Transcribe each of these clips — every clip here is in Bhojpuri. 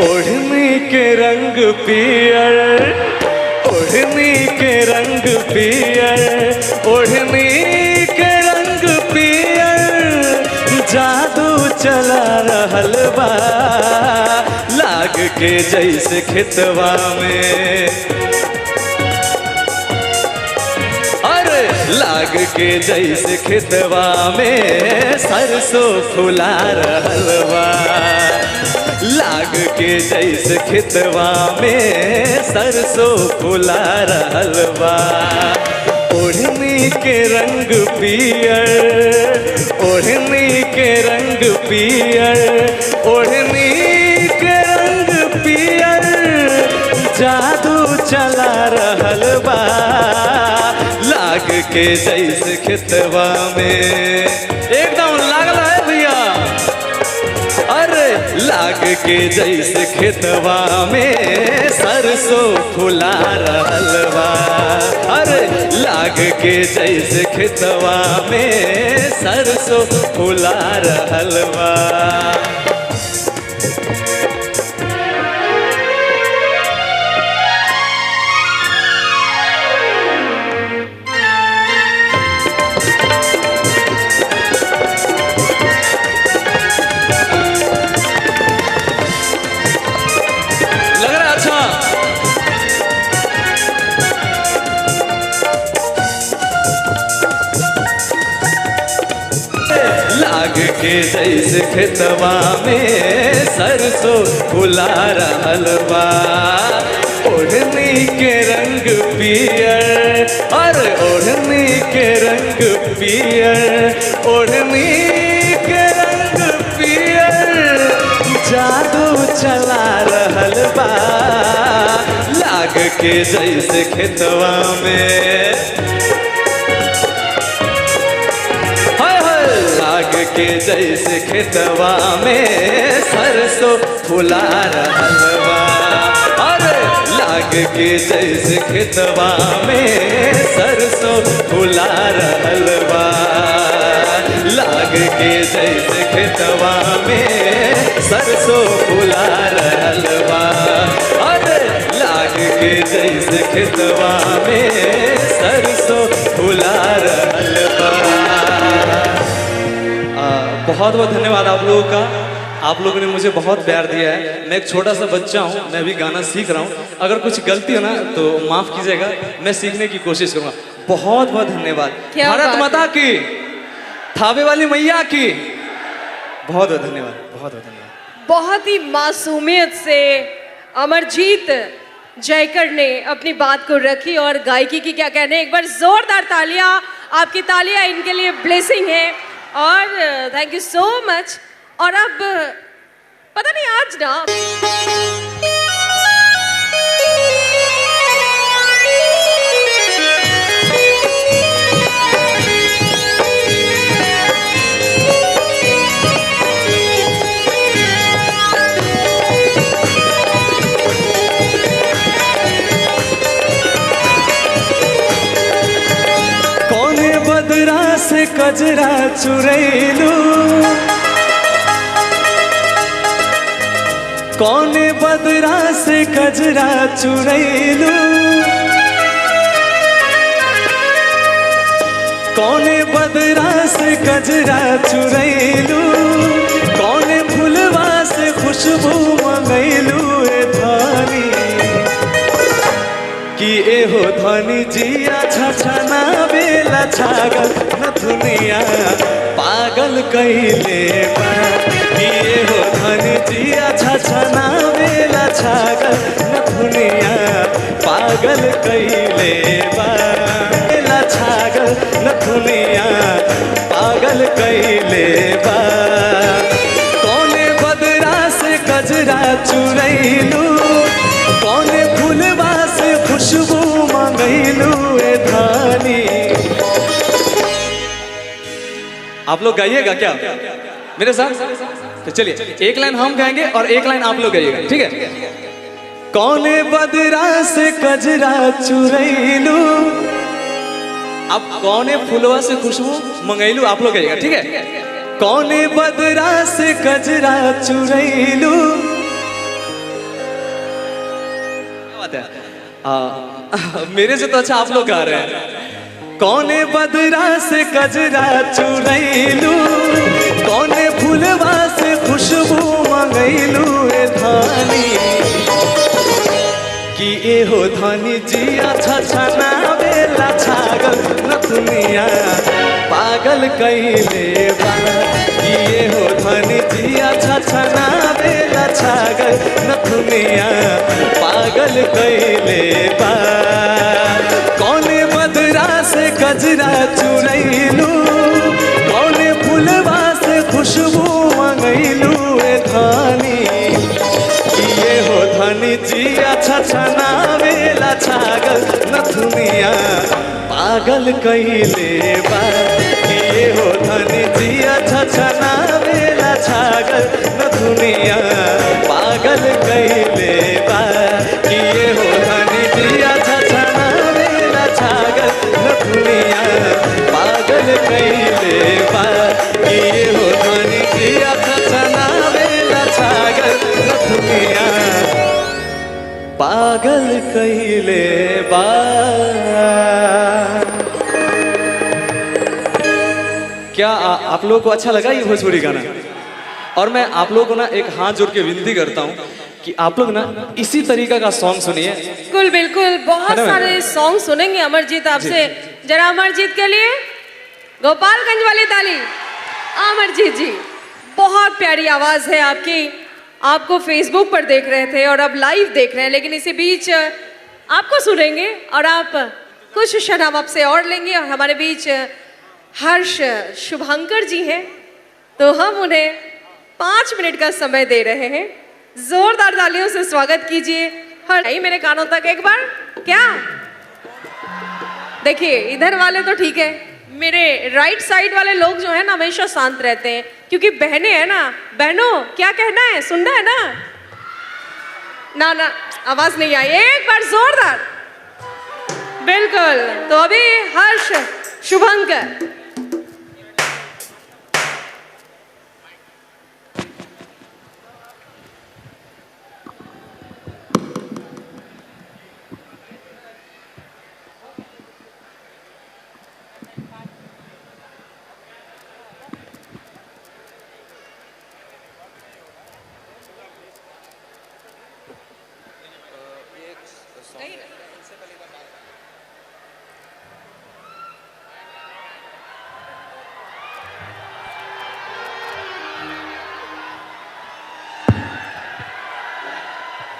ओढ़नी के रंग पियर, ओढ़नी के रंग पियर, ओढ़नी के रंग पियर, जादू चला रहल बा लाग के जैसे खेतवा में, अरे लाग के जैसे खेतवा में सरसों फुला रहल बा, लाग के जैसे खेतवा में सरसों फुला रहल बा। ओढ़नी के रंग पियर, ओढ़नी के रंग पियर, ओढ़नी के रंग पियर, जादू चला रहल बा लाग के जैसे खेतवा में। एकदम लागल है भैया, अरे लाग के जैसे खेतवा में सरसों फुला रहल बा, अरे लाग के जैसे खेतवा में सरसों फुला रहल बा। लाग के जैसे खेतवा में सरसों फुला रहल बा, ओढ़नी के रंग पियर, और ओढ़नी के रंग पियर, ओढ़नी के रंग पियर, जादू चला रहल बा लाग के जैसे खेतवा में, लाग के जैसे खेतवा में सरसों फुला रहल बा, अरे लाग के जैसे खेतवा में सरसों फुला रहल बा, लाग के जैसे खेतवा में सरसों फुला रहल बा, अरे लाग के जैसे खेतवा में सरसों फुला रहल बा। बहुत बहुत धन्यवाद आप लोगों का, आप लोगों ने मुझे बहुत प्यार दिया है। मैं एक छोटा सा बच्चा हूँ, मैं भी गाना सीख रहा हूँ, अगर कुछ गलती हो ना तो माफ कीजिएगा, मैं सीखने की कोशिश करूँगा। बहुत बहुत धन्यवाद। भारत माता की, थावे वाली मैया की बहुत बहुत धन्यवाद, बहुत बहुत धन्यवाद। बहुत ही मासूमियत से अमरजीत जयकर ने अपनी बात को रखी और गायकी की क्या कहने। एक बार जोरदार तालियां, आपकी तालियां इनके लिए ब्लेसिंग है और थैंक यू सो मच। और अब पता नहीं आज ना कौने बदरा से कजरा चुरैलू, कौने बदरा से कजरा चुरैलू, कौने बदरा से कजरा चुरैलू, कौने फुलवा से खुशबू मंगैलू ए धानी, कि एहो धनी जिया छछना बेला छागल न दुनिया पागल कइले बा, कि एहो धनी जिया छछना बेला छागल न दुनिया पागल कइले बा, बेला छागल न दुनिया पागल कइले बा। कौने बदरा से कजरा चुरैलू, कौने फूलवा से खुशबू मंगैलू ए धानी। आप लोग गाइएगा क्या मेरे साथ? तो चलिए एक लाइन हम गाएंगे और एक लाइन आप लोग गाइएगा, ठीक है? कौने बदरा से कजरा चुरैलू, अब कौने फुलवा से खुशबू मंगैलू आप लोग गाइएगा, ठीक है? कौने बदरा से कजरा चुरैलू, मेरे से तो अच्छा आप लोग गा रहे हैं। कौने बदरा से गजरा चुरैलू, कौने फूलवा से खुशबू मंगैलू ए धानी, कि ए हो धानी जी अच्छा छना बेला छागल न दुनिया पागल कैले बा, कि ए हो धानी जी अच्छा छना बेला छागल न दुनिया पागल कैले बा। कौने बदरा से गजरा चुरैलू, कौने फूलवा से खुशबू मंगैलू ए धानी, कि ये हो धनी जी अच्छा छना बेला छागल न दुनिया पागल कैले बा, कि ये हो धनी जी अच्छा छना बेला छागल न दुनिया पागल कैले बा, कि ये हो धनी जी अच्छा छना बेला छागल न दुनिया पागल कैले बा, कि ये हो धनी जी अच्छा छना बेला छागल न दुनिया पागल कैले बा। क्या आप लोगों को अच्छा लगा ये भोजपुरी गाना? और मैं आप लोगों को ना एक हाथ जोड़ के विनती करता हूँ कि आप लोग ना इसी तरीका का सॉन्ग सुनिए। बिल्कुल बिल्कुल, बहुत सारे सॉन्ग सुनेंगे अमरजीत आपसे। जरा अमरजीत के लिए गोपालगंज वाली ताली। अमरजीत जी, बहुत प्यारी आवाज है आपकी। आपको फेसबुक पर देख रहे थे और अब लाइव देख रहे हैं, लेकिन इसी बीच आपको सुनेंगे और आप कुछ क्षण हम आपसे और लेंगे। और हमारे बीच हर्ष शुभंकर जी हैं, तो हम उन्हें 5 मिनट का समय दे रहे हैं। जोरदार तालियों से स्वागत कीजिए। हर मेरे कानों तक एक बार क्या देखिए, इधर वाले तो ठीक है, मेरे राइट साइड वाले लोग जो है ना हमेशा शांत रहते हैं, क्योंकि बहनें हैं ना। बहनों क्या कहना है, सुनना है ना? ना ना आवाज नहीं आई, एक बार जोरदार। बिल्कुल, तो अभी हर्ष शुभंकर।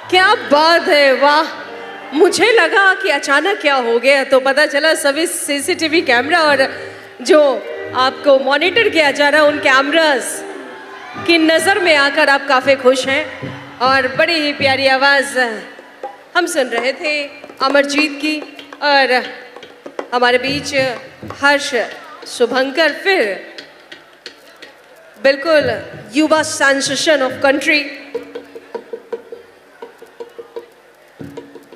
क्या बात है, वाह। मुझे लगा कि अचानक क्या हो गया, तो पता चला सभी सीसीटीवी कैमरा और जो आपको मॉनिटर किया जा रहा है उन कैमरास की नज़र में आकर आप काफ़ी खुश हैं। और बड़ी ही प्यारी आवाज़ हम सुन रहे थे अमरजीत की। और हमारे बीच हर्ष शुभंकर, फिर बिल्कुल युवा sensation of country,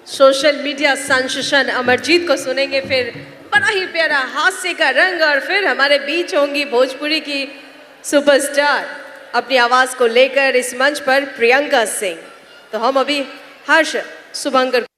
social media sensation Amarjeet को सुनेंगे। फिर बड़ा ही प्यारा हास्य का रंग, और फिर हमारे बीच होंगी भोजपुरी की सुपरस्टार अपनी आवाज़ को लेकर इस मंच पर प्रियंका सिंह। तो हम अभी हर्ष शुभंकर